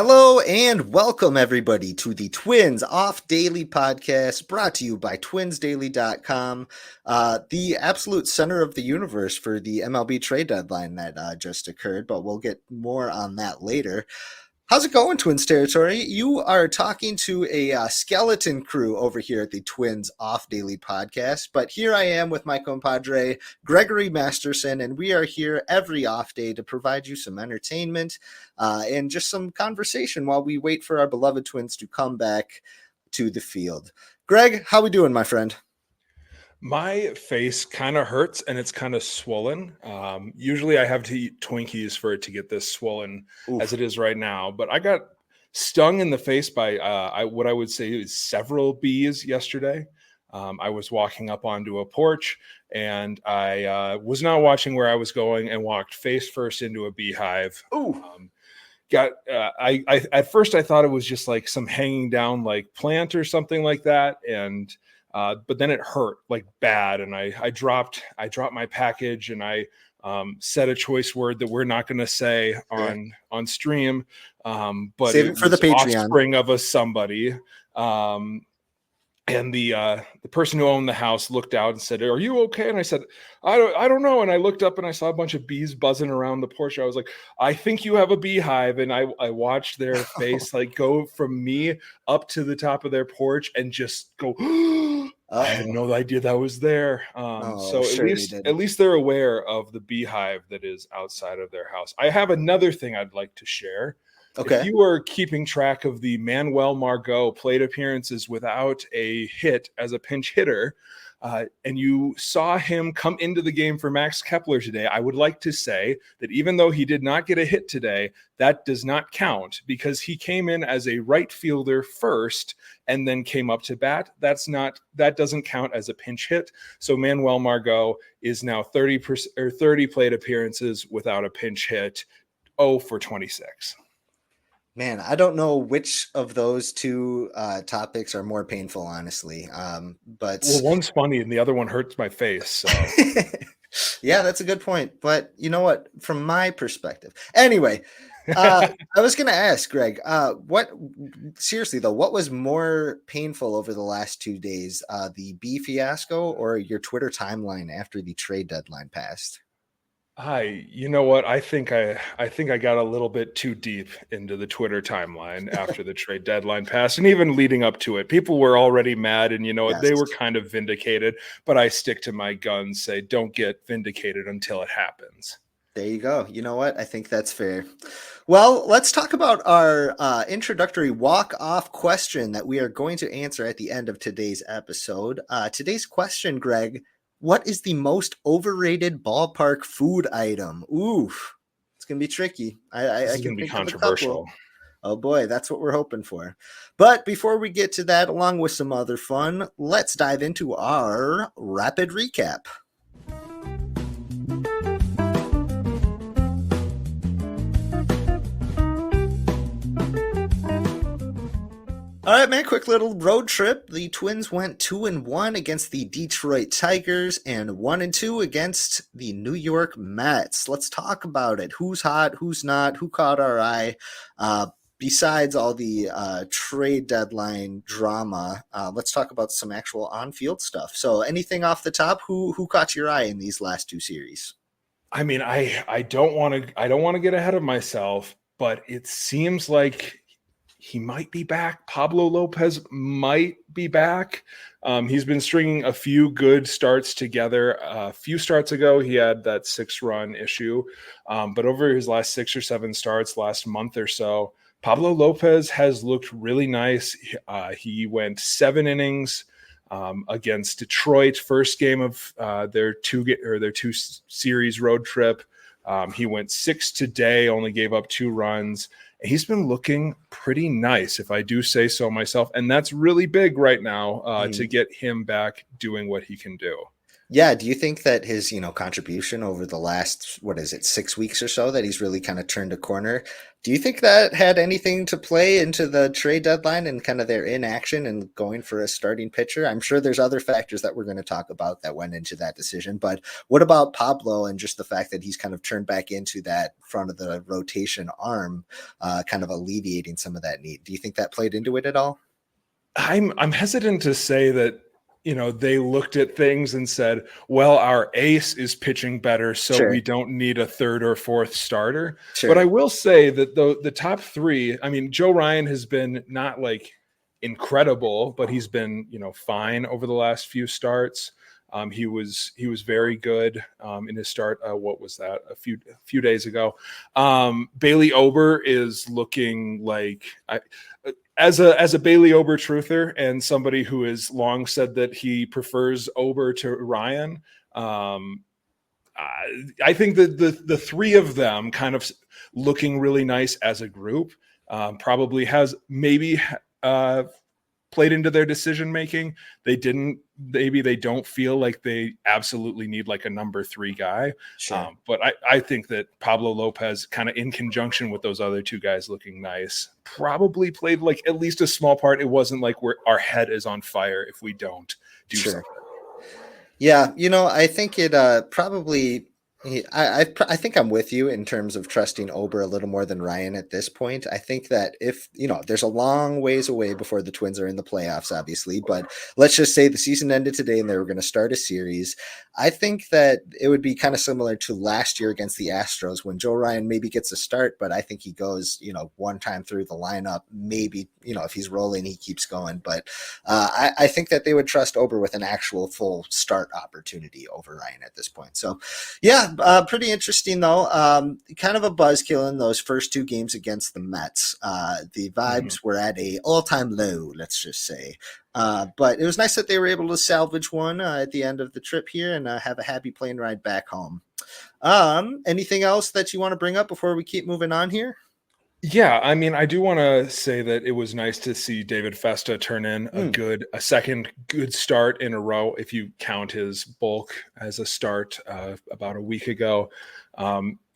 Hello and welcome everybody to the Twins Off Daily podcast brought to you by twinsdaily.com, the absolute center of the universe for the MLB trade deadline that just occurred, but we'll get more on that later. How's it going, Twins territory? You are talking to a skeleton crew over here at the Twins Off Daily podcast, but here I am with my compadre, Gregory Masterson, and we are here every off day to provide you some entertainment and just some conversation while we wait for our beloved Twins to come back to the field. Greg, how we doing, my friend? My face kind of hurts and it's kind of swollen. Usually I have to eat Twinkies for it to get this swollen as it is right now. But I got stung in the face by what I would say is several bees yesterday. I was walking up onto a porch and I was not watching where I was going and walked face first into a beehive. At first I thought it was just like some hanging down like plant or something like that. But then it hurt like bad, and I dropped my package, and I said a choice word that we're not going to say on stream. But save it for the Patreon. Offspring of a somebody. And the person who owned the house looked out and said, "Are you okay?" And I said, I don't know. And I looked up and I saw a bunch of bees buzzing around the porch. I was like, "I think you have a beehive." And I watched their face like go from me up to the top of their porch and just go. I had no idea that was there. So at least they're aware of the beehive that is outside of their house. I have another thing I'd like to share. Okay. If you are keeping track of the Manuel Margot plate appearances without a hit as a pinch hitter, and you saw him come into the game for Max Kepler today, I would like to say that even though he did not get a hit today, that does not count because he came in as a right fielder first and then came up to bat. That doesn't count as a pinch hit. So Manuel Margot is now 30 plate appearances without a pinch hit, 0 for 26. Man, I don't know which of those two topics are more painful, honestly. But one's funny and the other one hurts my face. So. Yeah, that's a good point. But you know what? From my perspective, anyway, I was going to ask Greg, what was more painful over the last 2 days, the bee fiasco or your Twitter timeline after the trade deadline passed? You know what? I think I got a little bit too deep into the Twitter timeline after the trade deadline passed, and even leading up to it. People were already mad, and they were kind of vindicated. But I stick to my guns, say don't get vindicated until it happens. There you go. You know what? I think that's fair. Well, let's talk about our introductory walk-off question that we are going to answer at the end of today's episode. Today's question, Greg. What is the most overrated ballpark food item? Oof, it's going to be tricky. I can be controversial. Oh boy, that's what we're hoping for. But before we get to that, along with some other fun, let's dive into our rapid recap. All right, man, quick little road trip. The Twins went 2-1 against the Detroit Tigers and 1-2 against the New York Mets. Let's talk about it. Who's hot, who's not, who caught our eye? Besides all the trade deadline drama, let's talk about some actual on-field stuff. So anything off the top, who caught your eye in these last two series? I mean, I don't want to get ahead of myself, but it seems like he might be back. Pablo Lopez might be back. He's been stringing a few good starts together. A few starts ago, he had that 6-run issue. But over his last 6 or 7 starts, last month or so, Pablo Lopez has looked really nice. He went 7 innings against Detroit, first game of their two series road trip. He went 6 today, only gave up 2 runs. He's been looking pretty nice, if I do say so myself. And that's really big right now to get him back doing what he can do. Yeah, do you think that his, contribution over the last, what is it, 6 weeks or so, that he's really kind of turned a corner? Do you think that had anything to play into the trade deadline and kind of their inaction and going for a starting pitcher? I'm sure there's other factors that we're going to talk about that went into that decision, but what about Pablo and just the fact that he's kind of turned back into that front of the rotation arm, kind of alleviating some of that need? Do you think that played into it at all? I'm hesitant to say that, they looked at things and said, well, our ace is pitching better, so we Sure, don't need a third or fourth starter. But I sure, will say that the top three, I mean, Joe Ryan has been not like incredible, but he's been, fine over the last few starts. He was very good in his start. What was that? A few days ago. Bailey Ober is looking like as a Bailey Ober truther and somebody who has long said that he prefers Ober to Ryan. Um, I think that the three of them kind of looking really nice as a group probably has maybe uh, played into their decision making. Maybe they don't feel like they absolutely need like a number three guy. sure. But I think that Pablo Lopez, kind of in conjunction with those other two guys looking nice, probably played like at least a small part. It wasn't like our head is on fire if we don't do Sure. something. Yeah, I think it probably. I think I'm with you in terms of trusting Ober a little more than Ryan at this point. I think that if there's a long ways away before the Twins are in the playoffs, obviously, but let's just say the season ended today and they were going to start a series. I think that it would be kind of similar to last year against the Astros when Joe Ryan maybe gets a start, but I think he goes one time through the lineup. Maybe if he's rolling, he keeps going, but I think that they would trust Ober with an actual full start opportunity over Ryan at this point. So, yeah, pretty interesting though. Kind of a buzzkill in those first two games against the Mets. The Mhm. vibes were at a all-time low, let's just say. But it was nice that they were able to salvage one at the end of the trip here and have a happy plane ride back home. Anything else that you want to bring up before we keep moving on here? Yeah, I mean, I do want to say that it was nice to see David Festa turn in Mm, a second good start in a row, if you count his bulk as a start about a week ago.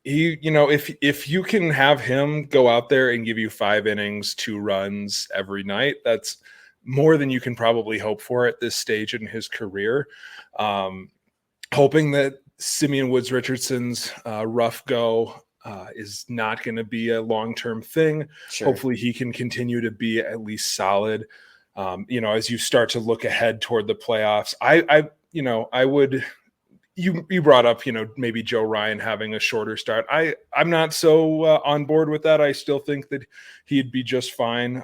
If you can have him go out there and give you 5 innings, 2 runs every night, that's more than you can probably hope for at this stage in his career. Um, Hoping that Simeon Woods Richardson's rough go is not going to be a long-term thing. sure. Hopefully he can continue to be at least solid. As you start to look ahead toward the playoffs, I would, you brought up, maybe Joe Ryan having a shorter start. I'm not so on board with that. I still think that he'd be just fine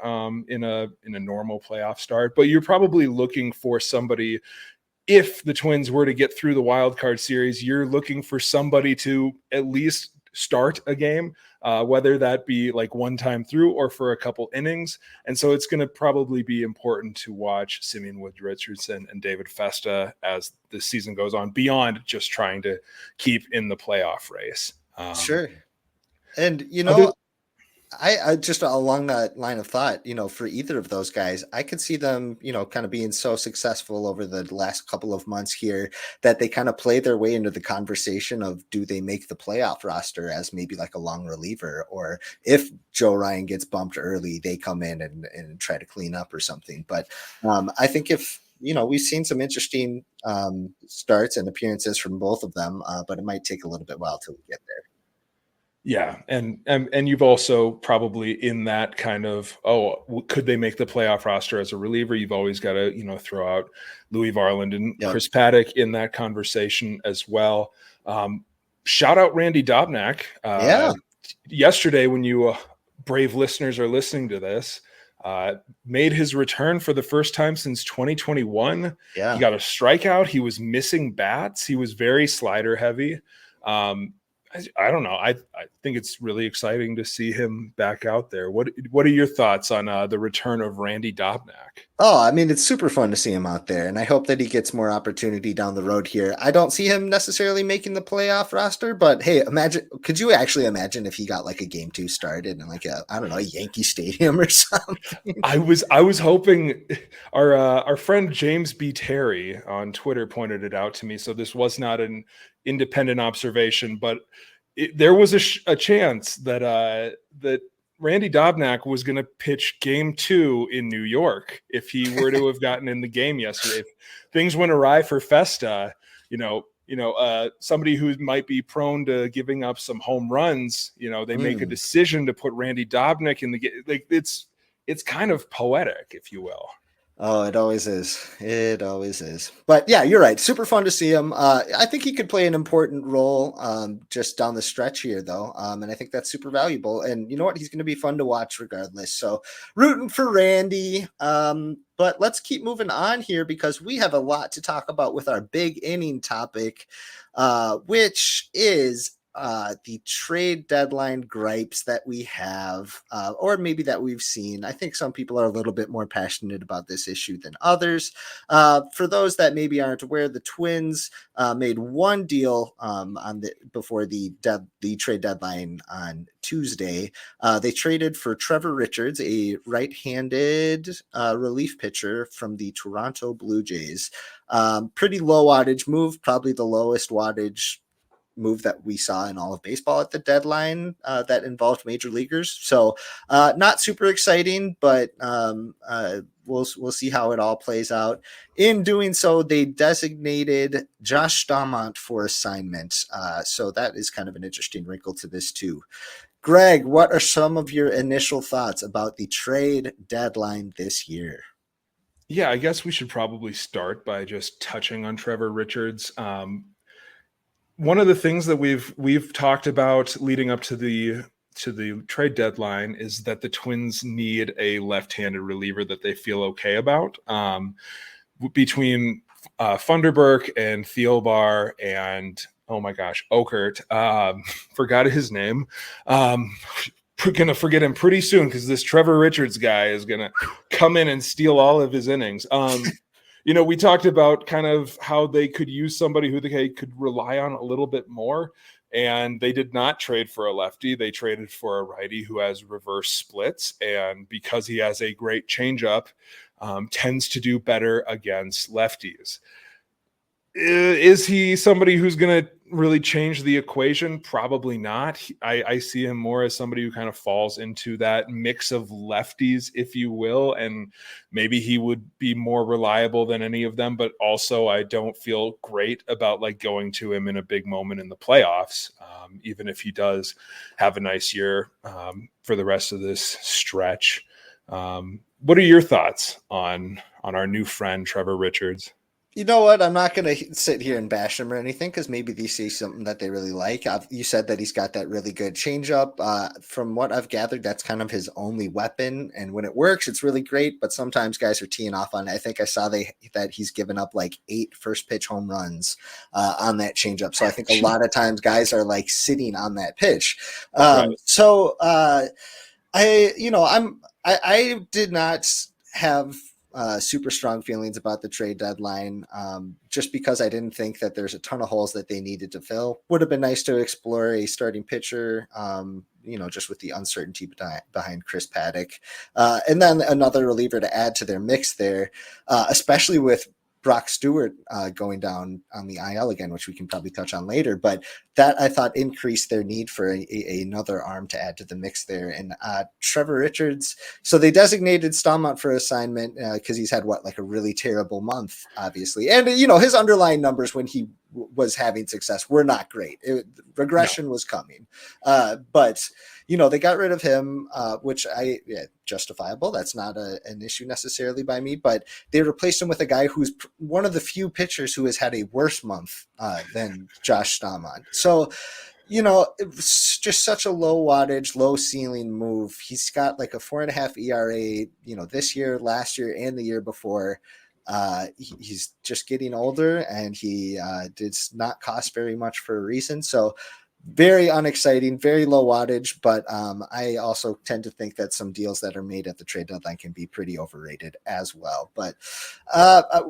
in a normal playoff start, but you're probably looking for somebody. If the Twins were to get through the wild card series, you're looking for somebody to at least start a game, whether that be like one time through or for a couple innings. And so it's going to probably be important to watch Simeon Wood Richardson and David Festa as the season goes on, beyond just trying to keep in the playoff race. Sure. And Other, I just along that line of thought, for either of those guys, I could see them, kind of being so successful over the last couple of months here that they kind of play their way into the conversation of do they make the playoff roster as maybe like a long reliever, or if Joe Ryan gets bumped early, they come in and try to clean up or something. But I think if we've seen some interesting starts and appearances from both of them, but it might take a little bit while till we get there. yeah, and you've also probably in that kind of, could they make the playoff roster as a reliever? You've always got to throw out Louis Varland and Yep. Chris Paddock in that conversation as well. Shout out Randy Dobnak. Yeah. Yesterday, when you brave listeners are listening to this, made his return for the first time since 2021. He Yeah. got a strikeout. He was missing bats. He was very slider heavy. I don't know. I think it's really exciting to see him back out there. What are your thoughts on the return of Randy Dobnak? Oh, I mean, it's super fun to see him out there, and I hope that he gets more opportunity down the road here. I don't see him necessarily making the playoff roster, but hey, could you actually imagine if he got like a game two started in like I don't know, a Yankee Stadium or something? I was hoping our friend James B. Terry on Twitter pointed it out to me, so this was not an independent observation, but there was a chance that that Randy Dobnak was going to pitch Game 2 in New York if he were to have gotten in the game yesterday. If things went awry for Festa, somebody who might be prone to giving up some home runs, they make a Mm. decision to put Randy Dobnak in the game. Like it's kind of poetic, if you will. Oh, it always is. It always is. But yeah, you're right. Super fun to see him. I think he could play an important role just down the stretch here, though. And I think that's super valuable. And you know what? He's going to be fun to watch regardless. So rooting for Randy. But let's keep moving on here because we have a lot to talk about with our big inning topic, which is the trade deadline gripes that we have, or maybe that we've seen. I think some people are a little bit more passionate about this issue than others. For those that maybe aren't aware, the Twins made one deal before the trade deadline on Tuesday. They traded for Trevor Richards, a right-handed relief pitcher from the Toronto Blue Jays. Pretty low wattage move, probably the lowest wattage move that we saw in all of baseball at the deadline that involved major leaguers. So not super exciting, but we'll see how it all plays out. In doing so, they designated Josh Staumont for assignment. So that is kind of an interesting wrinkle to this too. Greg, what are some of your initial thoughts about the trade deadline this year? Yeah, I guess we should probably start by just touching on Trevor Richards. One of the things that we've talked about leading up to the trade deadline is that the Twins need a left-handed reliever that they feel okay about. Between Funderburk and Thielbar and oh my gosh, Okert, forgot his name. Gonna forget him pretty soon because this Trevor Richards guy is gonna come in and steal all of his innings. We talked about kind of how they could use somebody who they could rely on a little bit more. And they did not trade for a lefty. They traded for a righty who has reverse splits. And because he has a great changeup, tends to do better against lefties. Is he somebody who's going to really change the equation? Probably not. I see him more as somebody who kind of falls into that mix of lefties, if you will, and maybe he would be more reliable than any of them. But also, I don't feel great about like going to him in a big moment in the playoffs, even if he does have a nice year for the rest of this stretch. What are your thoughts on our new friend Trevor Richards? You know what? I'm not going to sit here and bash him or anything because maybe they see something that they really like. You said that he's got that really good changeup. From what I've gathered, that's kind of his only weapon. And when it works, it's really great. But sometimes guys are teeing off on it. I think I saw that he's given up like 8 first pitch home runs on that changeup. So I think a lot of times guys are like sitting on that pitch. Right. So I did not have super strong feelings about the trade deadline just because I didn't think that there's a ton of holes that they needed to fill. Would have been nice to explore a starting pitcher, just with the uncertainty behind Chris Paddock. And then another reliever to add to their mix there, especially with Brock Stewart going down on the IL again, which we can probably touch on later. But that I thought increased their need for another arm to add to the mix there. And Trevor Richards, so they designated Staumont for assignment because he's had like a really terrible month, obviously. And, his underlying numbers when he was having success were not great. Regression was coming. But they got rid of him, which justifiable. That's not an issue necessarily by me, but they replaced him with a guy who's one of the few pitchers who has had a worse month than Josh Staumont. So, it was just such a low wattage, low ceiling move. He's got like a 4.5 ERA, this year, last year, and the year before. He's just getting older, and he did not cost very much for a reason. So very unexciting, very low wattage, but I also tend to think that some deals that are made at the trade deadline can be pretty overrated as well. But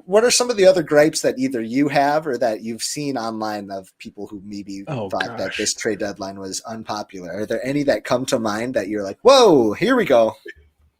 what are some of the other gripes that either you have or that you've seen online of people who maybe Oh thought that gosh. this trade deadline was unpopular? Are there any that come to mind that you're like, whoa, here we go?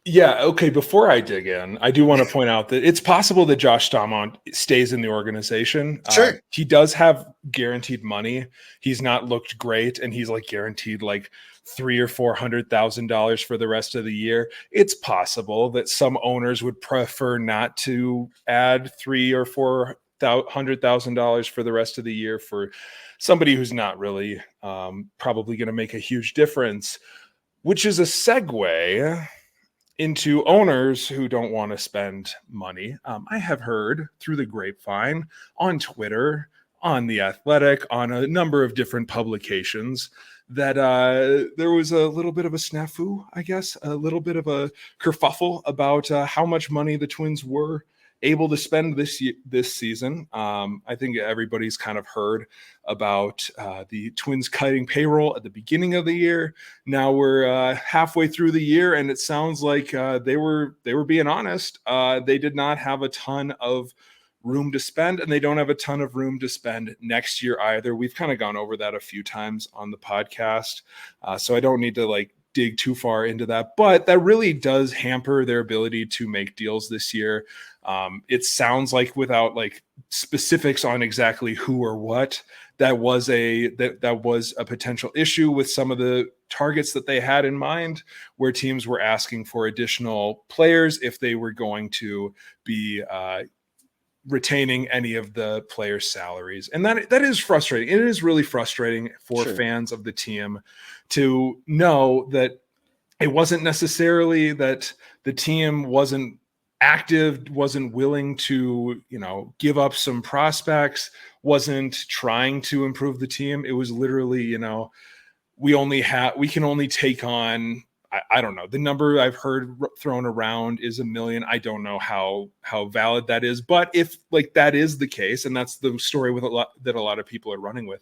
Yeah, okay. Before I dig in, I do want to point out that it's possible that Josh Staumont stays in the organization. Sure. He does have guaranteed money. He's not looked great, and he's like guaranteed like $300,000 or $400,000 for the rest of the year. It's possible that some owners would prefer not to add $300,000 or $400,000 for the rest of the year for somebody who's not really probably going to make a huge difference, which is a segue into owners who don't want to spend money. I have heard through the grapevine, on Twitter, on The Athletic, on a number of different publications, that there was a little bit of a snafu, I guess, a little bit of a kerfuffle about how much money the Twins were able to spend this season. I think everybody's kind of heard about the Twins cutting payroll at the beginning of the year. Now we're halfway through the year, and it sounds like they were being honest. They did not have a ton of room to spend, and they don't have a ton of room to spend next year either. We've kind of gone over that a few times on the podcast, so I don't need to like dig too far into that, but that really does hamper their ability to make deals this year. It sounds like, without like specifics on exactly who or what, that was a potential issue with some of the targets that they had in mind, where teams were asking for additional players if they were going to be retaining any of the players' salaries. And that is frustrating. It is really frustrating for Sure. fans of the team to know that it wasn't necessarily that the team wasn't active, wasn't willing to, give up some prospects, wasn't trying to improve the team. It was literally, we can only take on, I don't know, the number I've heard thrown around is 1 million. I don't know how valid that is, but if like that is the case, and that's the story with that a lot of people are running with,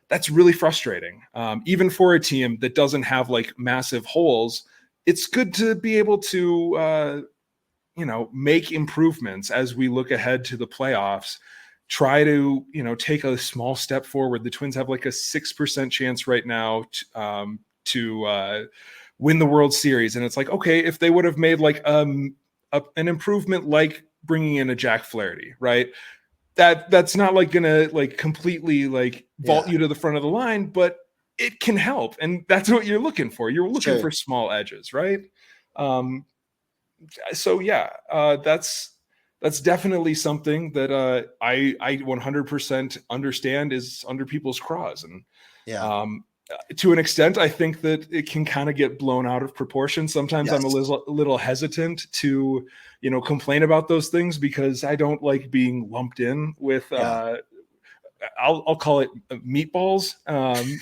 that's really frustrating. Even for a team that doesn't have like massive holes, it's good to be able to make improvements as we look ahead to the playoffs. Try to take a small step forward. The Twins have like a 6% chance right now to win the World Series, and it's like, okay, if they would have made like an improvement, like bringing in a Jack Flaherty, right? That's not like gonna like completely like vault you to the front of the line, but it can help, and that's what you're looking for. You're looking for small edges, right? So yeah, that's definitely something that I 100% understand is under people's craws, and to an extent, I think that it can kind of get blown out of proportion. Sometimes I'm a little hesitant to, complain about those things, because I don't like being lumped in with, I'll call it meatballs,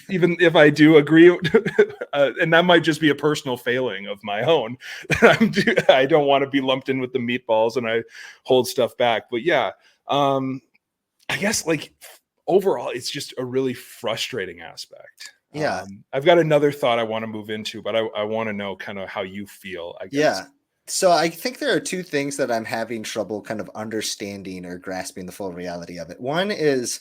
even if I do agree. And that might just be a personal failing of my own. I don't want to be lumped in with the meatballs, and I hold stuff back. But yeah, I guess like overall, it's just a really frustrating aspect. Yeah. I've got another thought I want to move into, but I want to know kind of how you feel, I guess. Yeah. So I think there are two things that I'm having trouble kind of understanding or grasping the full reality of it. One is,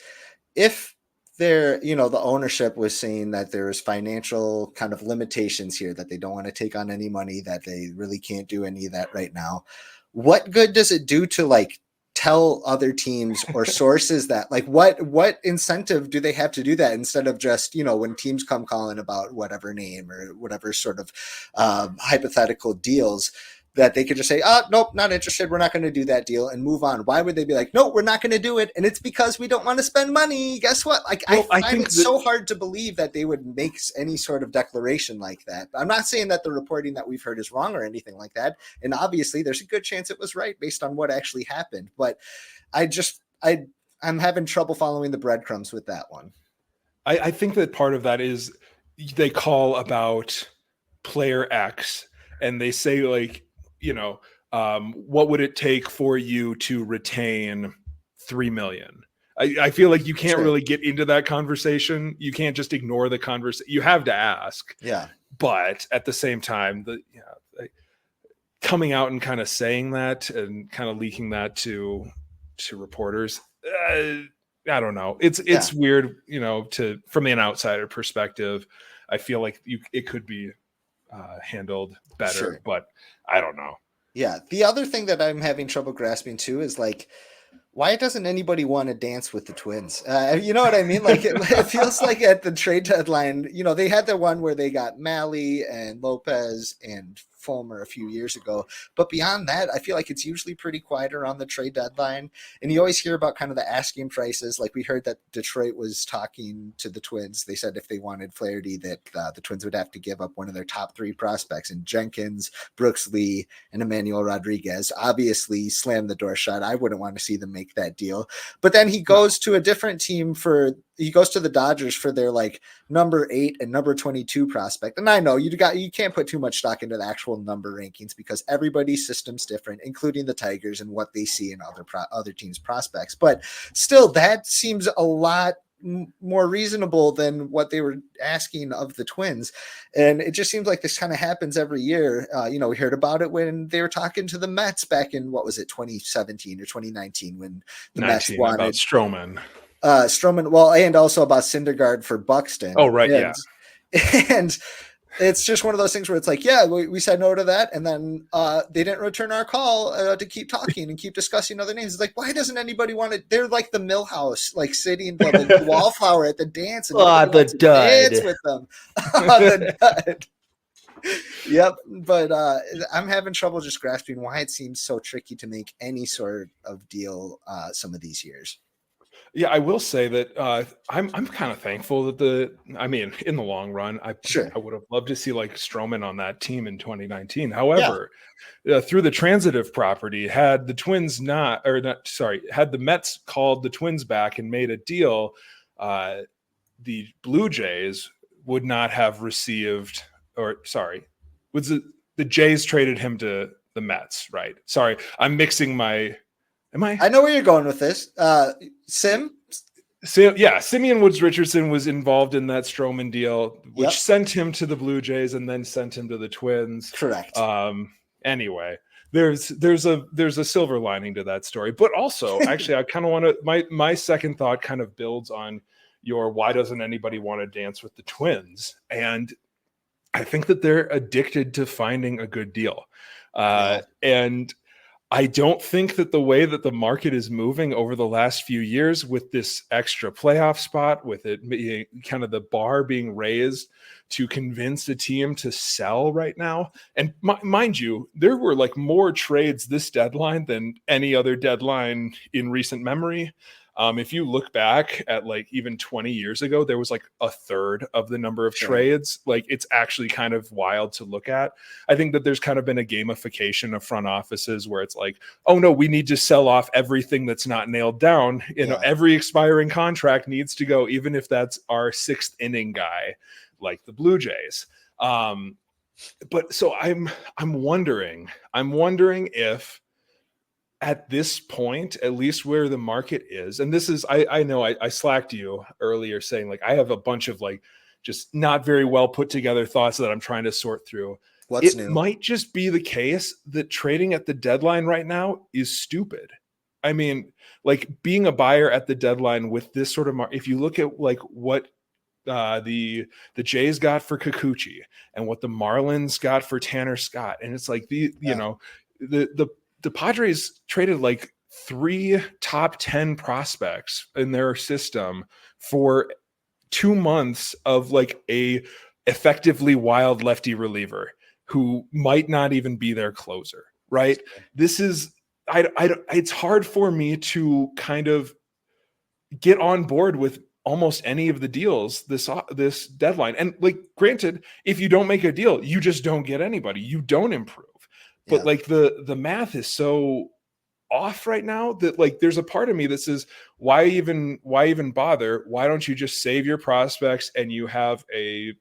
if there, the ownership was saying that there's financial kind of limitations here, that they don't want to take on any money, that they really can't do any of that right now. What good does it do to like tell other teams or sources that, like, what incentive do they have to do that, instead of just, when teams come calling about whatever name or whatever sort of hypothetical deals, that they could just say, oh, nope, not interested, we're not going to do that deal, and move on? Why would they be like, no, we're not going to do it, and it's because we don't want to spend money? Guess what? Like, well, I find it so hard to believe that they would make any sort of declaration like that. I'm not saying that the reporting that we've heard is wrong or anything like that, and obviously there's a good chance it was right based on what actually happened, but I'm having trouble following the breadcrumbs with that one. I think that part of that is they call about player X, and they say like, what would it take for you to retain 3 million? I feel like you can't Sure. really get into that conversation. You can't just ignore the conversation. You have to ask. Yeah. But at the same time, coming out and kind of saying that and kind of leaking that to reporters, I don't know. It's weird, from an outsider perspective. I feel like it could be handled better, Sure. but I don't know. Yeah. The other thing that I'm having trouble grasping too is like, why doesn't anybody want to dance with the Twins? You know what I mean? Like it feels like at the trade deadline, they had the one where they got Malley and Lopez and Fulmer a few years ago. But beyond that, I feel like it's usually pretty quiet around the trade deadline. And you always hear about kind of the asking prices. Like we heard that Detroit was talking to the Twins. They said if they wanted Flaherty that the Twins would have to give up one of their top 3 prospects in Jenkins, Brooks Lee, and Emmanuel Rodriguez. Obviously slammed the door shut. I wouldn't want to see them make that deal. But then he goes to a different team he goes to the Dodgers for their like number 8 and number 22 prospect. And I know you can't put too much stock into the actual number rankings because everybody's system's different, including the Tigers and what they see in other teams' prospects. But still, that seems a lot more reasonable than what they were asking of the Twins. And it just seems like this kind of happens every year. We heard about it when they were talking to the Mets back in, 2017 or 2019, when the Mets wanted about Stroman. Well, and also about Syndergaard for Buxton. Oh, right. Yeah. And it's just one of those things where it's like, yeah, we said no to that. And then they didn't return our call to keep talking and keep discussing other names. It's like, why doesn't anybody want to? They're like the Millhouse, like sitting the wallflower at the dance. And the dud. Dance with them. The dud. Yep. But I'm having trouble just grasping why it seems so tricky to make any sort of deal some of these years. Yeah, I will say that I'm kind of thankful that in the long run, I would have loved to see like Stroman on that team in 2019. However, through the transitive property, had the Mets called the Twins back and made a deal, the Blue Jays would not have received, the Jays traded him to the Mets, right? Sorry, I'm mixing my. I know where you're going with this. Simeon Woods Richardson was involved in that Stroman deal, which sent him to the Blue Jays and then sent him to the Twins. Correct. Anyway, there's a silver lining to that story, but also actually I kind of want to my second thought kind of builds on your why doesn't anybody want to dance with the Twins, and I think that they're addicted to finding a good deal, and I don't think that the way that the market is moving over the last few years with this extra playoff spot, with it being kind of the bar being raised to convince a team to sell right now. And mind you, there were like more trades this deadline than any other deadline in recent memory. If you look back at like even 20 years ago, there was like a third of the number of trades. Like it's actually kind of wild to look at. I think that there's kind of been a gamification of front offices where it's like, oh no, we need to sell off everything that's not nailed down. Every expiring contract needs to go, even if that's our 6th inning guy, like the Blue Jays. But so I'm wondering if, at this point, at least where the market is, and this is, I know I slacked you earlier saying like I have a bunch of like just not very well put together thoughts that I'm trying to sort through. What's new? Might just be the case that trading at the deadline right now is stupid. I mean, like being a buyer at the deadline with this sort of if you look at like what the Jays got for Kikuchi and what the Marlins got for Tanner Scott, and it's like the Padres traded like 3 top 10 prospects in their system for 2 months of like a effectively wild lefty reliever who might not even be their closer, right? This is, it's hard for me to kind of get on board with almost any of the deals this deadline. And like, granted, if you don't make a deal, you just don't get anybody. You don't improve. But like the math is so off right now that like there's a part of me that says why even bother? Why don't you just save your prospects and you have a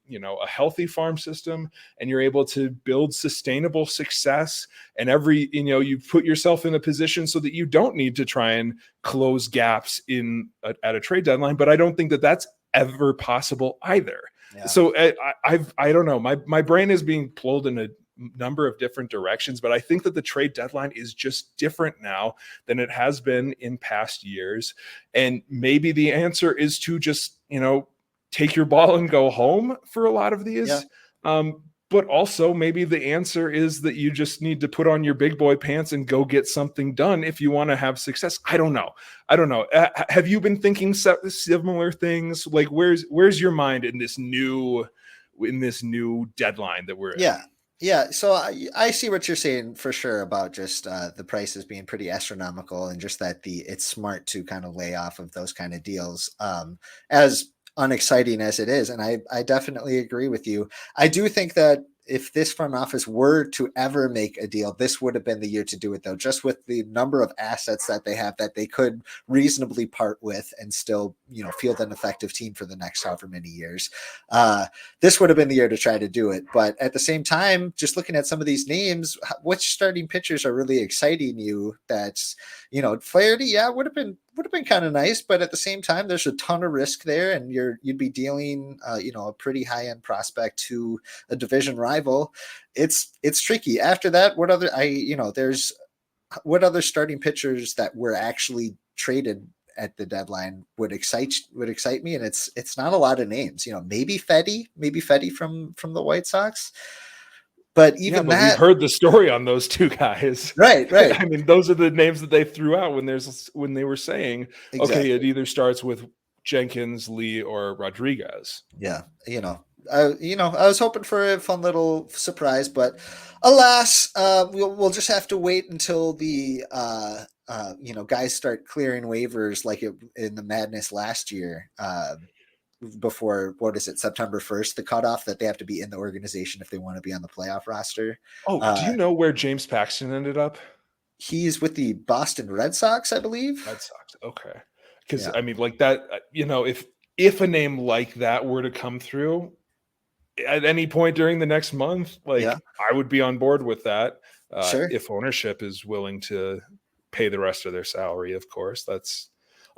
healthy farm system and you're able to build sustainable success, and you put yourself in a position so that you don't need to try and close gaps at a trade deadline. But I don't think that that's ever possible either. Yeah. So I don't know, my brain is being pulled in a number of different directions, but I think that the trade deadline is just different now than it has been in past years. And maybe the answer is to just, take your ball and go home for a lot of these. Yeah. But also maybe the answer is that you just need to put on your big boy pants and go get something done if you want to have success. I don't know. Have you been thinking similar things? Like where's your mind in this new deadline that we're in? Yeah, so I see what you're saying for sure about just the prices being pretty astronomical, and just that it's smart to kind of lay off of those kind of deals, as unexciting as it is. And I definitely agree with you. I do think that if this front office were to ever make a deal, this would have been the year to do it, though, just with the number of assets that they have that they could reasonably part with and still, field an effective team for the next however many years. This would have been the year to try to do it. But at the same time, just looking at some of these names, which starting pitchers are really exciting you? That's, Flaherty, would have been kind of nice, but at the same time, there's a ton of risk there, and you'd be dealing, a pretty high end prospect to a division rival. It's tricky. After that, what other starting pitchers that were actually traded at the deadline would excite me, and it's not a lot of names. Maybe Fetty from the White Sox. But even we've heard the story on those two guys. Right. I mean, those are the names that they threw out when they were saying, exactly. Okay, it either starts with Jenkins, Lee, or Rodriguez. Yeah. I was hoping for a fun little surprise, but alas, we'll just have to wait until the, guys start clearing waivers like in the madness last year, before, September 1st, the cutoff that they have to be in the organization if they want to be on the playoff roster. Oh, do you know where James Paxton ended up? He's with the Boston Red Sox, I believe. Red Sox. Okay. Because I mean, like that, if a name like that were to come through at any point during the next month, I would be on board with that. Sure. If ownership is willing to pay the rest of their salary, of course. That's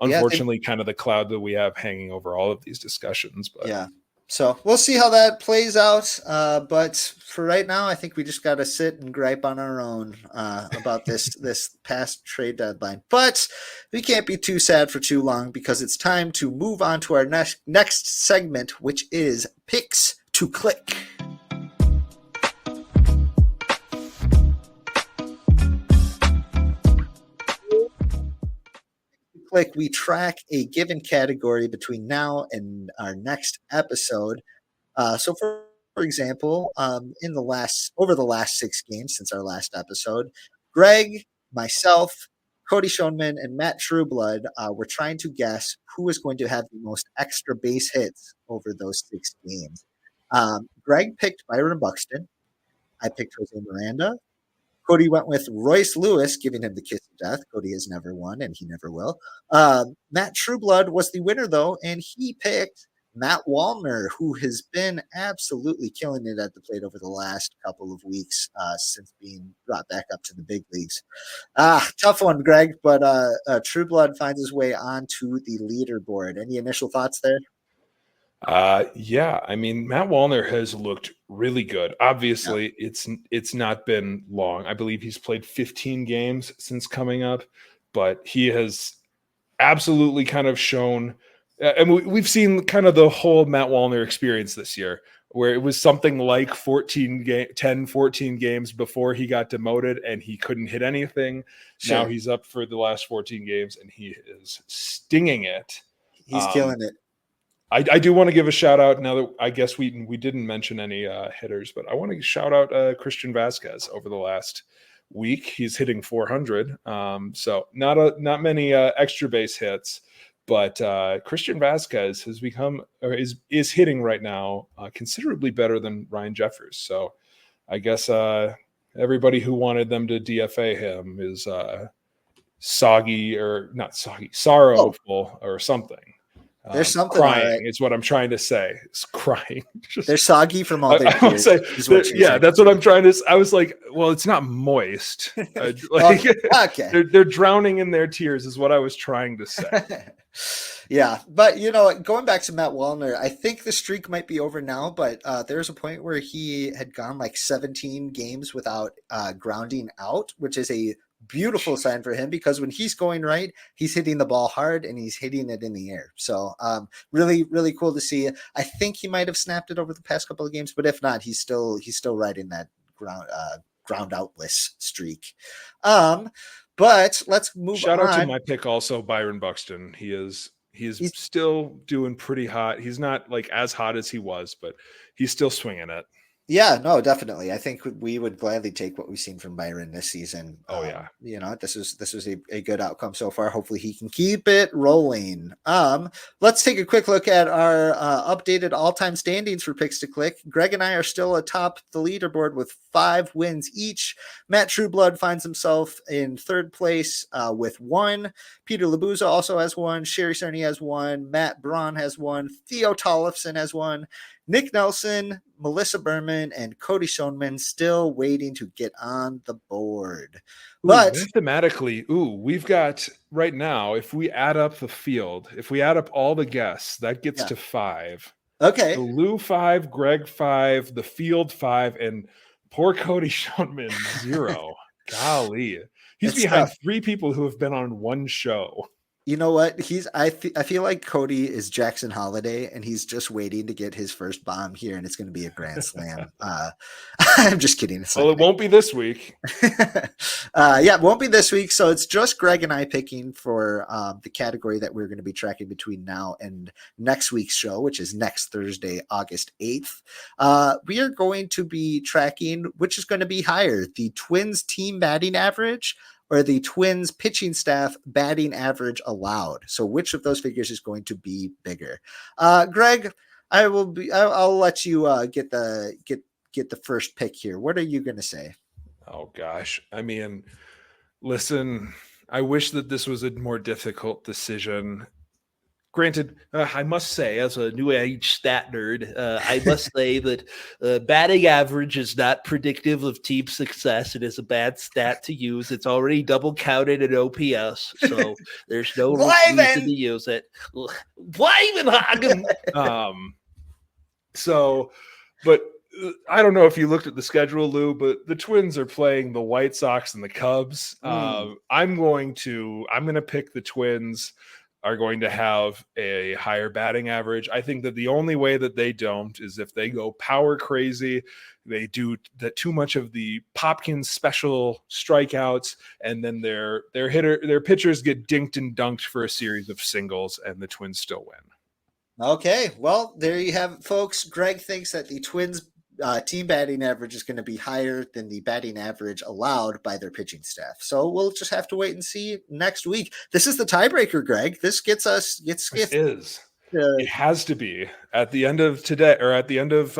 unfortunately kind of the cloud that we have hanging over all of these discussions. But so we'll see how that plays out. But for right now, I think we just got to sit and gripe on our own about this past trade deadline. But we can't be too sad for too long, because it's time to move on to our next segment, which is Picks to Click. We track a given category between now and our next episode. So for example, over the last 6 games since our last episode, Greg, myself, Cody Schoenman, and Matt Trueblood were trying to guess who is going to have the most extra base hits over those 6 games. Greg picked Byron Buxton. I picked Jose Miranda. Cody went with Royce Lewis, giving him the kiss of death. Cody has never won, and he never will. Matt Trueblood was the winner, though, and he picked Matt Wallner, who has been absolutely killing it at the plate over the last couple of weeks since being brought back up to the big leagues. Tough one, Greg, but Trueblood finds his way onto the leaderboard. Any initial thoughts there? I mean, Matt Wallner has looked really good. Obviously, it's not been long. I believe he's played 15 games since coming up, but he has absolutely kind of shown, and we've seen kind of the whole Matt Wallner experience this year, where it was something like 14 games before he got demoted and he couldn't hit anything. Sure. Now he's up for the last 14 games and he is stinging it. He's killing it. I do want to give a shout out now that I guess we didn't mention any hitters, but I want to shout out Christian Vasquez over the last week. He's hitting 400. So not many extra base hits, but Christian Vasquez has become, or is hitting right now considerably better than Ryan Jeffers. So I guess everybody who wanted them to DFA him soggy or not soggy, Oh, sorrowful or something. there's something, all Crying right. is what I'm trying to say. It's crying. They're soggy from all their I would tears, say is what that, you're yeah, trying to that's what say. I'm trying to. I was like, well, it's not moist. Like Okay. Okay. they're drowning in their tears, is what I was trying to say. Yeah, but you know, going back to Matt Wallner, I think the streak might be over now, but there's a point where he had gone like 17 games without grounding out, which is a beautiful sign for him because when he's going right, he's hitting the ball hard and he's hitting it in the air. So really, really cool to see. I think he might have snapped it over the past couple of games, but if not, he's still riding that ground outless streak. But let's move Shout out to on. my pick also, Byron Buxton. He is He's still doing pretty hot. He's not like as hot as he was, but he's still swinging it. Yeah, no, definitely. I think we would gladly take what we've seen from Byron this season. Oh yeah. You know, this is a good outcome so far. Hopefully, he can keep it rolling. Let's take a quick look at our updated all-time standings for Picks to Click. Greg and I are still atop the leaderboard with 5 wins each. Matt Trueblood finds himself in third place with 1. Peter Labuza also has 1. Sherry Cerny has 1. Matt Braun has 1. Theo Tollefson has 1. Nick Nelson, Melissa Berman, and Cody Schoenman still waiting to get on the board. But mathematically, we've got right now, if we add up the field, if we add up all the guests, that gets to 5. Okay. So Lou 5, Greg 5, the field 5, and poor Cody Schoenman 0. Golly. He's It's behind tough. 3 people who have been on one show. You know what? I feel like Cody is Jackson Holiday, and he's just waiting to get his first bomb here, and it's going to be a grand slam. I'm just kidding. Well, it won't be this week. Yeah, it won't be this week. So it's just Greg and I picking for the category that we're going to be tracking between now and next week's show, which is next Thursday, August 8th. We are going to be tracking which is going to be higher, the Twins team batting average or the Twins pitching staff batting average allowed. So which of those figures is going to be bigger? Greg, I'll let you get the first pick here. What are you going to say? Oh gosh. I mean, listen, I wish that this was a more difficult decision. Granted, I must say, as a new age stat nerd, I must say that batting average is not predictive of team success. It is a bad stat to use. It's already double counted in OPS, so there's no reason to use it. So, but I don't know if you looked at the schedule, Lou, but the Twins are playing the White Sox and the Cubs. I'm going to pick the Twins are going to have a higher batting average. I think that the only way that they don't is if they go power crazy, they do that too much of the Popkins special strikeouts, and then their pitchers get dinked and dunked for a series of singles, and the Twins still win. Okay, well, there you have it, folks. Greg thinks that the Twins team batting average is going to be higher than the batting average allowed by their pitching staff. So we'll just have to wait and see next week. This is the tiebreaker, Greg. This gets us. It has to be at the end of today, or at the end of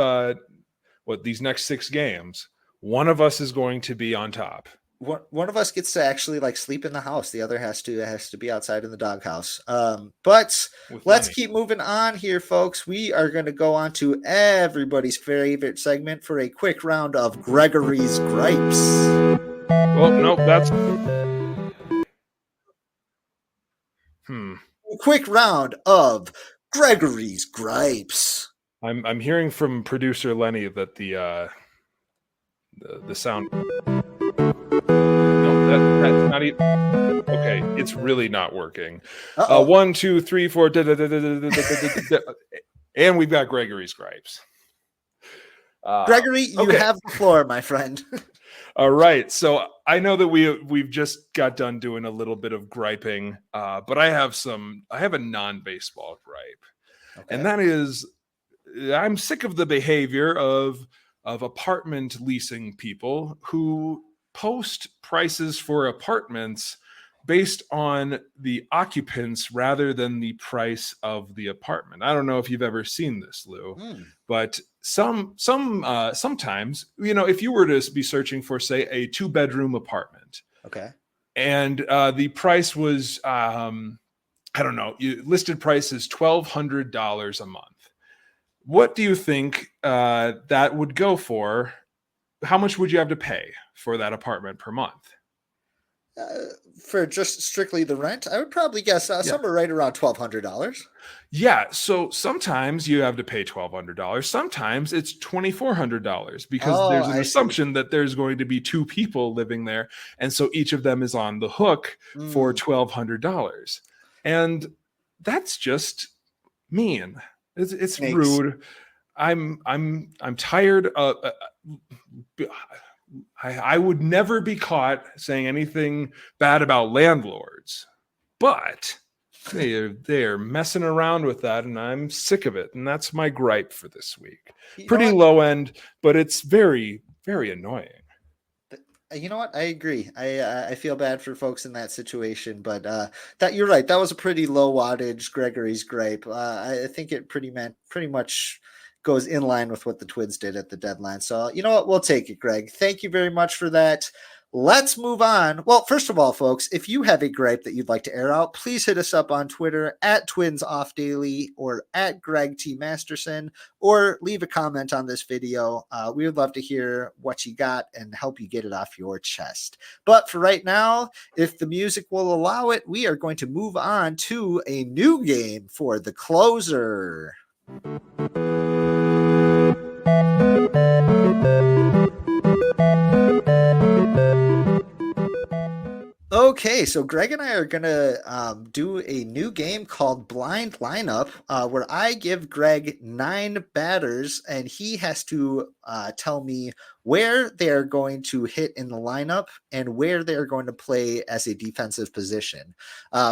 these next 6 games. One of us is going to be on top. One of us gets to actually like sleep in the house. The other has to be outside in the doghouse. But let's keep moving on here, folks. We are going to go on to everybody's favorite segment for a quick round of Gregory's Gripes. Well, no, that's Quick round of Gregory's Gripes. I'm hearing from producer Lenny that the sound. That's not even okay. It's really not working. 1, 2, 3, 4, and we've got Gregory's Gripes. Gregory, you have the floor, my friend. All right. So I know that we've just got done doing a little bit of griping, but I have a non-baseball gripe, and that is I'm sick of the behavior of apartment leasing people who post prices for apartments based on the occupants rather than the price of the apartment. I don't know if you've ever seen this, Lou, but sometimes, if you were to be searching for, say, a 2-bedroom apartment, okay, and the price was I don't know. Listed price is $1,200 a month. What do you think that would go for? How much would you have to pay for that apartment per month? For just strictly the rent, I would probably guess Yeah. somewhere right around $1,200. Yeah. So sometimes you have to pay $1,200. Sometimes it's $2,400 because Oh, there's an I see. assumption that there's going to be two people living there. And so each of them is on the hook for Mm, $1,200. And that's just mean. It's makes rude. I'm tired of I would never be caught saying anything bad about landlords, but they are messing around with that, and I'm sick of it. And that's my gripe for this week. you know Pretty what? low end, but it's very, very annoying. You know what? I agree. I feel bad for folks in that situation, but that you're right. That was a pretty low wattage Gregory's gripe. I think it pretty much goes in line with what the Twins did at the deadline. So you know what? We'll take it, Greg. Thank you very much for that. Let's move on. Well, first of all, folks, if you have a gripe that you'd like to air out, please hit us up on Twitter at Twins Off Daily or at Greg T Masterson, or leave a comment on this video. We would love to hear what you got and help you get it off your chest. But for right now, if the music will allow it, we are going to move on to a new game for the closer. Okay, so Greg and I are gonna do a new game called Blind Lineup, where I give Greg 9 batters, and he has to tell me where they are going to hit in the lineup and where they are going to play as a defensive position.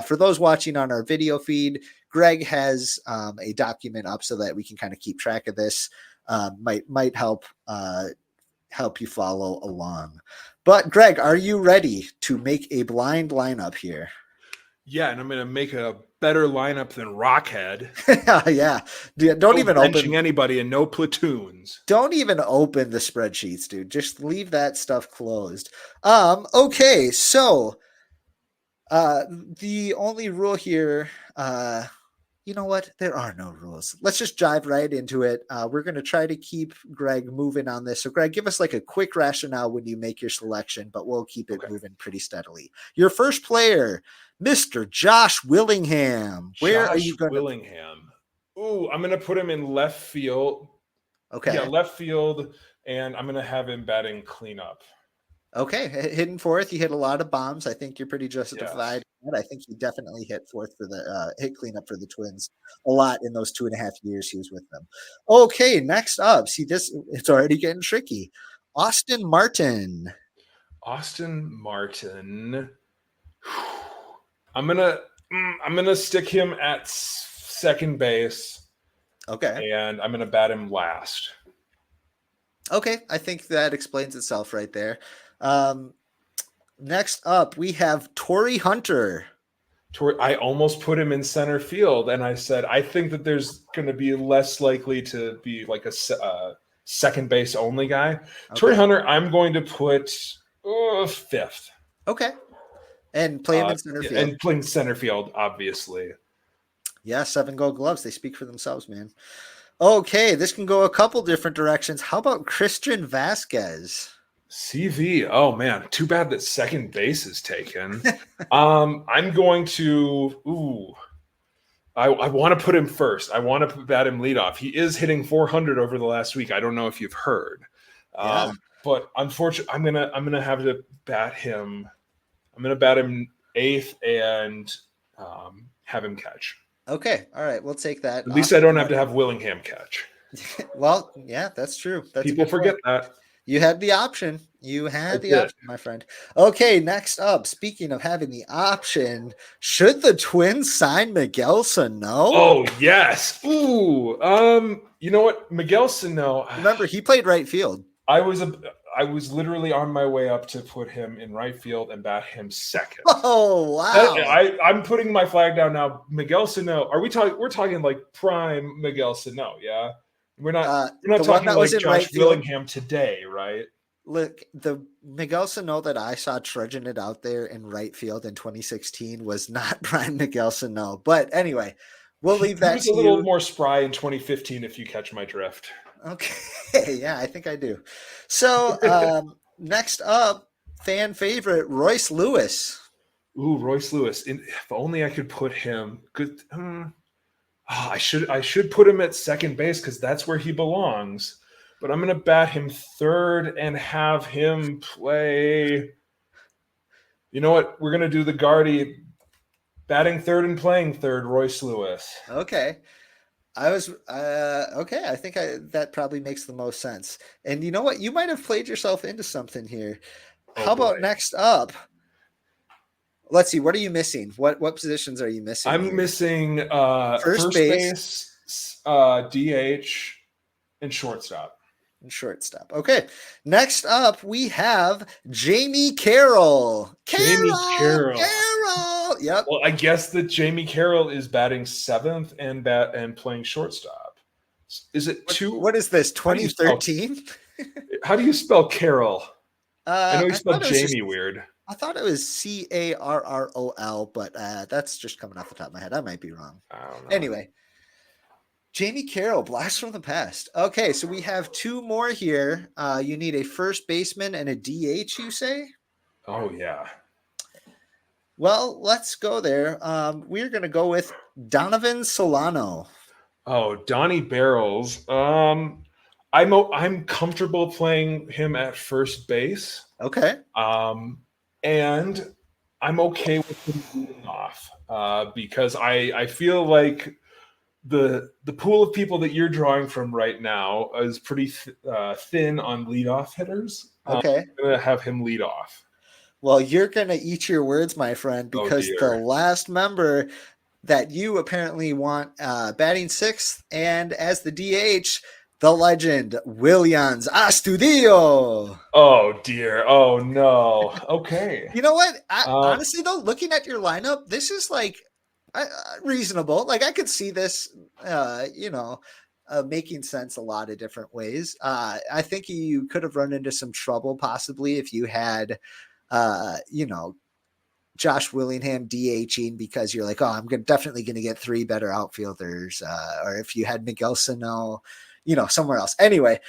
For those watching on our video feed, Greg has a document up so that we can kind of keep track of this. Might help you follow along. But Greg, are you ready to make a blind lineup here? Yeah, and I'm going to make a better lineup than Rockhead. Yeah. Don't No even benching open anybody and no platoons. don't even open the spreadsheets, dude. Just leave that stuff closed. Okay, so the only rule here, you know what? There are no rules. Let's just dive right into it. We're going to try to keep Greg moving on this. So, Greg, give us like a quick rationale when you make your selection, but we'll keep it moving pretty steadily. Your first player, Mr. Josh Willingham. Where are you going Willingham. Ooh, I'm going to put him in left field. Okay. Yeah, left field, and I'm going to have him batting cleanup. Okay, hitting fourth, you hit a lot of bombs. I think you're pretty justified. Yes. I think he definitely hit fourth for the hit cleanup for the Twins a lot in those 2.5 years he was with them. Okay, next up, see this, it's already getting tricky. Austin Martin. Austin Martin. I'm gonna stick him at second base. Okay. And I'm gonna bat him last. Okay, I think that explains itself right there. Next up, we have Torrey Hunter. I almost put him in center field, and I said I think that there's going to be less likely to be like a second base only guy. Okay. Torrey Hunter, I'm going to put fifth. Okay, and play him in center field. And playing center field, obviously. Yeah, 7 Gold Gloves. They speak for themselves, man. Okay, this can go a couple different directions. How about Christian Vasquez? CV. Oh man, too bad that second base is taken. I'm going to. I want to put him first. I want to bat him leadoff. He is hitting 400 over the last week. I don't know if you've heard, but unfortunately, I'm gonna have to bat him. I'm gonna bat him eighth and have him catch. Okay, all right, we'll take that. At least I don't have to have Willingham catch. Well, yeah, that's true. People forget that. You had the option. You had the option, my friend. Okay, next up, speaking of having the option, should the Twins sign Miguel Sano? Oh, yes. Ooh. You know what? Miguel Sano. Remember, he played right field. I was literally on my way up to put him in right field and bat him second. Oh, wow. I'm putting my flag down now. Miguel Sano. We're talking like prime Miguel Sano, yeah? We're not talking like Josh Willingham today, right? Look, the Miguel Sano that I saw trudging it out there in right field in 2016 was not Brian Miguel Sano. But anyway, we'll leave He that was a to little you. more spry in 2015, if you catch my drift. Okay. Yeah, I think I do. So next up, fan favorite, Royce Lewis. Ooh, Royce Lewis. If only I could put him. Good. I should put him at second base because that's where he belongs. But I'm gonna bat him third and have him play. You know what? We're gonna do the Guardy batting third and playing third. Royce Lewis. Okay. I was okay. I think that probably makes the most sense. And you know what? You might have played yourself into something here. Oh How about boy. next up? Let's see. What are you missing? What positions are you missing I'm here? missing First first base base, DH, and shortstop. and shortstop. Okay. Next up, we have Jamie Carroll. Jamie Carroll, Carroll. Carroll. Yep. Well, I guess that Jamie Carroll is batting seventh and playing shortstop. Is it two? What is this? How do you spell? 2013? How do you spell Carroll? I know you I thought spelled it was just. Jamie weird. I thought it was Carrol, but that's just coming off the top of my head. I might be wrong. I don't know. Anyway, Jamie Carroll, blast from the past. Okay, so we have two more here. You need a first baseman and a DH, you say? Oh yeah. Well, let's go there. We're going to go with Donovan Solano. Oh, Donnie Barrels. I'm comfortable playing him at first base. Okay. And I'm okay with him leading off because I feel like the pool of people that you're drawing from right now is pretty thin on leadoff hitters. Okay. I'm gonna have him lead off. Well, you're going to eat your words, my friend, because the dear. last member that you apparently want batting sixth and as the DH, the legend, Willians Astudillo. Oh dear. Oh no. Okay. You know what? Um, Honestly, though, looking at your lineup, this is like reasonable. Like I could see this, making sense a lot of different ways. I think you could have run into some trouble possibly if you had, Josh Willingham DHing because you're like, oh, definitely going to get three better outfielders. Or if you had Miguel Sano, somewhere else. Anyway,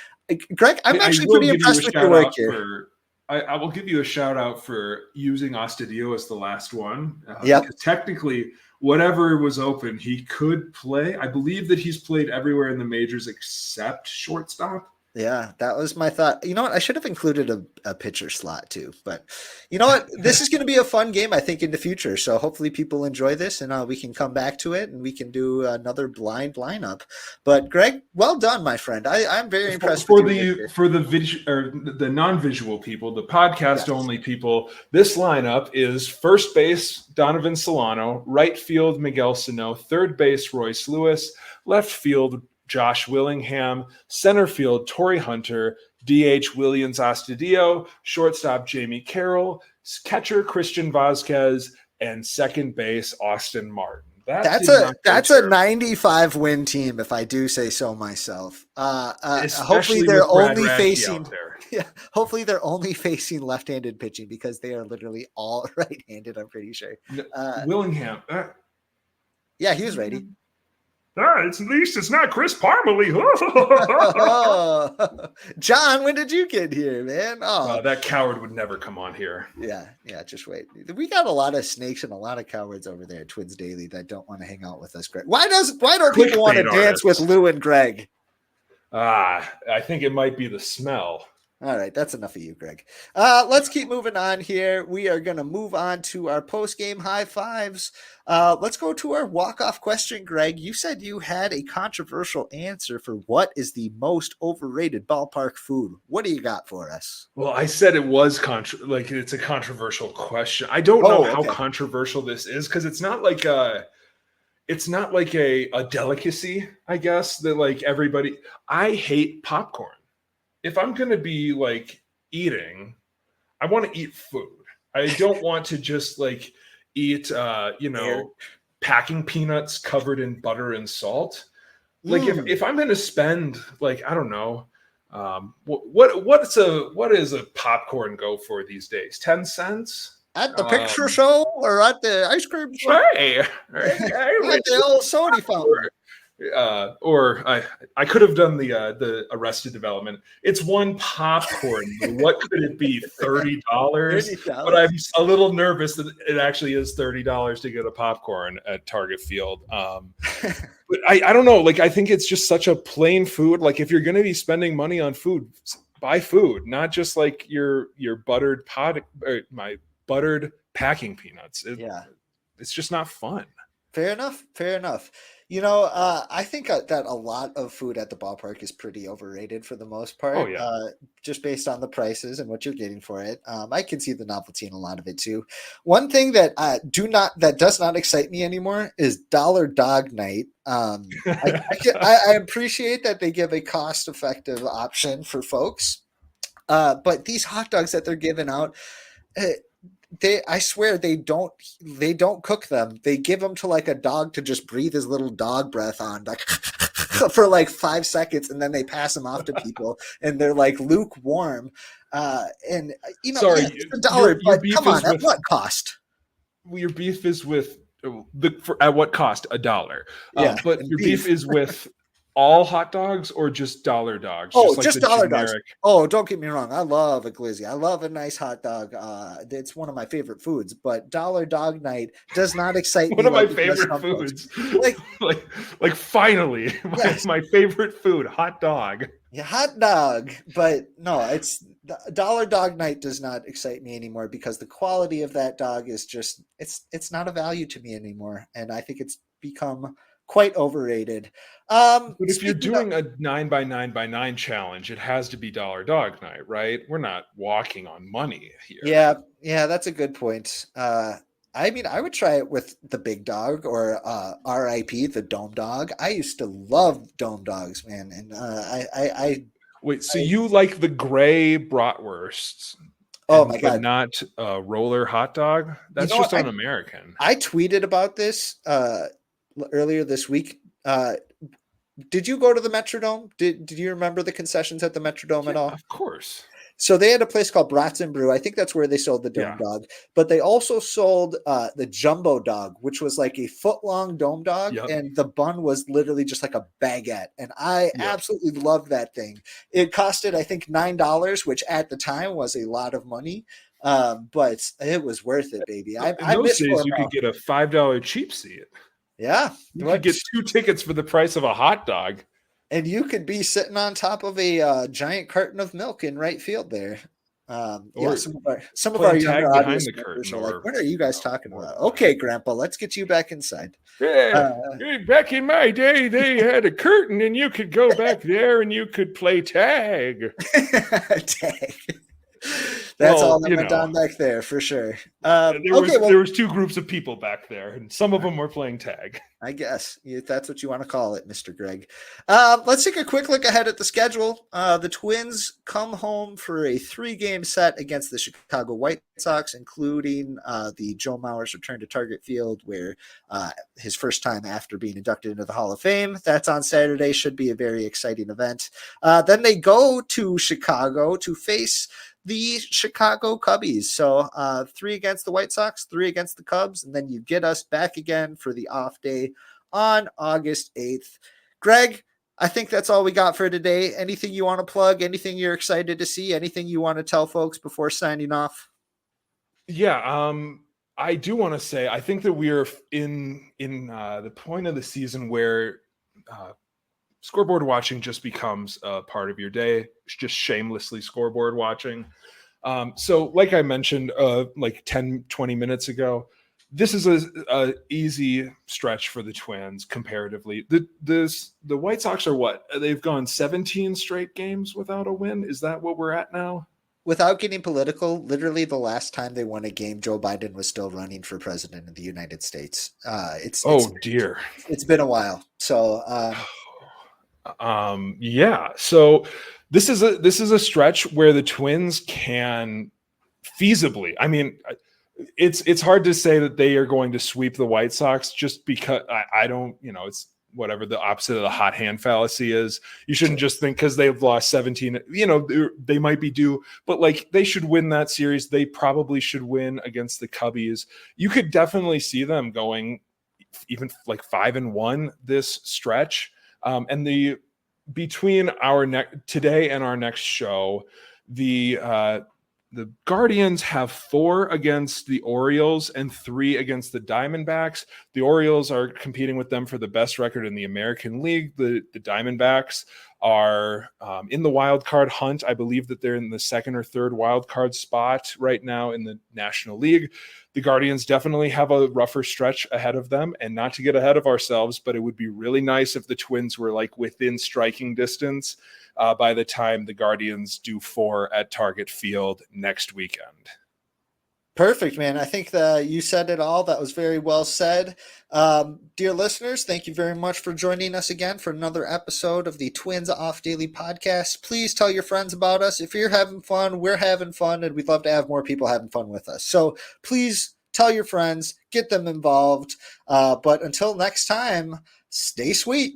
Greg, I'm actually pretty impressed with your work here. I will give you a shout out for using Astudillo as the last one. Yep. Because technically, whatever was open, he could play. I believe that he's played everywhere in the majors except shortstop. Yeah, that was my thought. You know what? I should have included a pitcher slot too. But you know what? This is going to be a fun game, I think, in the future. So hopefully people enjoy this and we can come back to it and we can do another blind lineup. But Greg, well done, my friend. I'm very impressed for with you. For the non-visual people, the podcast only people. This lineup is first base Donovan Solano, right field Miguel Sano, third base Royce Lewis, left field Josh Willingham, center field Torrey Hunter, DH Willians Astudillo, shortstop Jamie Carroll, catcher Christian Vazquez, and second base Austin Martin. That's a 95 win team, if I do say so myself. Hopefully they're only facing hopefully they're only facing left-handed pitching because they are literally all right-handed. I'm pretty sure. Willingham. Yeah, he was righty. At least it's not Chris Parmalee. John, when did you get here, man? That coward would never come on here. Yeah, just wait. We got a lot of snakes and a lot of cowards over there at Twins Daily that don't want to hang out with us, Greg. Why don't people want to dance with Lou and Greg? I think it might be the smell. All right, that's enough of you, Greg. Let's keep moving on here. We are going to move on to our post-game high fives. Let's go to our walk-off question, Greg. You said you had a controversial answer for what is the most overrated ballpark food. What do you got for us? Well, I said it was it's a controversial question. I don't know how controversial this is because it's not like a delicacy, I guess, that like everybody. I hate popcorn. If I'm going to be like eating, I want to eat food. I don't want to just like eat, packing peanuts covered in butter and salt. Like if I'm going to spend like, I don't know, What is a popcorn go for these days? 10 cents? At the picture show or at the ice cream shop? Hey, At the old soda fountain. Or I could have done the Arrested Development. It's one popcorn. What could it be? $30? $30. But I'm a little nervous that it actually is $30 to get a popcorn at Target Field. But I don't know. Like, I think it's just such a plain food. Like, if you're going to be spending money on food, buy food, not just like your buttered my buttered packing peanuts. It's just not fun. Fair enough. You know, I think that a lot of food at the ballpark is pretty overrated for the most part. Oh, yeah. Just based on the prices and what you're getting for it. I can see the novelty in a lot of it too. One thing that does not excite me anymore is Dollar Dog Night. I appreciate that they give a cost-effective option for folks, but these hot dogs that they're giving out. I swear they don't cook them. They give them to like a dog to just breathe his little dog breath on, like for like 5 seconds, and then they pass them off to people, and they're like lukewarm. And you know, sorry, it's $1, but come on, at what cost? Your beef is with at what cost? $1. Yeah, but your beef is with all hot dogs or just dollar dogs? Oh, like just dollar dogs. Oh, don't get me wrong. I love a glizzy. I love a nice hot dog. It's one of my favorite foods, but Dollar Dog Night does not excite me. One of my favorite foods. Like finally, yes. my favorite food, hot dog. Yeah, hot dog. But no, it's Dollar Dog Night does not excite me anymore because the quality of that dog is just it's not a value to me anymore. And I think it's become quite overrated. But if you're doing a 9x9x9 challenge, it has to be Dollar Dog Night, right? We're not walking on money here. Yeah, that's a good point. I mean, I would try it with the big dog or RIP, the Dome Dog. I used to love Dome Dogs, man. And I wait, so you like the gray bratwursts? Oh my God. But not roller hot dog? That's just un-American. I tweeted about this earlier this week. Did you go to the Metrodome? Did you remember the concessions at the Metrodome at all? Of course. So they had a place called Brats and Brew. I think that's where they sold the Dome Dog. But they also sold the Jumbo Dog, which was like a foot-long Dome Dog, and the bun was literally just like a baguette. And I absolutely loved that thing. It costed, I think, $9, which at the time was a lot of money. But it was worth it, baby. In those days, you could get a $5 cheap seat. Yeah. You could get 2 tickets for the price of a hot dog. And you could be sitting on top of a giant carton of milk in right field there. Some of our younger audience members are like, what are you guys talking about? Okay, Grandpa, let's get you back inside. Yeah, back in my day, they had a curtain and you could go back there and you could play tag. Tag. That's all that went down back there for sure. There was 2 groups of people back there, and some of them were playing tag. I guess if that's what you want to call it, Mr. Gregg. Let's take a quick look ahead at the schedule. The Twins come home for a 3-game set against the Chicago White Sox, including the Joe Mauer's return to Target Field, where his first time after being inducted into the Hall of Fame. That's on Saturday. Should be a very exciting event. Then they go to Chicago to face the Chicago Cubbies. So 3 against the White Sox, 3 against the Cubs, and then you get us back again for the off day on August 8th. Greg, I think that's all we got for today. Anything you want to plug? Anything you're excited to see? Anything you want to tell folks before signing off? Yeah, I do want to say I think that we are in the point of the season where scoreboard watching just becomes a part of your day, just shamelessly scoreboard watching. So like I mentioned, like 10, 20 minutes ago, this is a easy stretch for the Twins comparatively. The White Sox are what? They've gone 17 straight games without a win. Is that what we're at now? Without getting political, literally the last time they won a game, Joe Biden was still running for president of the United States. Dear. It's been a while. So, so this is a stretch where the Twins can feasibly, I mean, it's hard to say that they are going to sweep the White Sox just because I don't, whatever the opposite of the hot hand fallacy is. You shouldn't just think because they've lost 17, they might be due, but like they should win that series. They probably should win against the Cubbies. You could definitely see them going even like 5-1 this stretch. And between our today and our next show, the Guardians have 4 against the Orioles and 3 against the Diamondbacks. The Orioles are competing with them for the best record in the American League. The Diamondbacks are in the wild card hunt. I believe that they're in the second or third wild card spot right now in the National League. The Guardians definitely have a rougher stretch ahead of them, and not to get ahead of ourselves, but it would be really nice if the Twins were like within striking distance by the time the Guardians do 4 at Target Field next weekend. Perfect, man. I think that you said it all. That was very well said. Dear listeners, thank you very much for joining us again for another episode of the Twins Off Daily Podcast. Please tell your friends about us. If you're having fun, we're having fun, and we'd love to have more people having fun with us. So please tell your friends, get them involved. But until next time, stay sweet.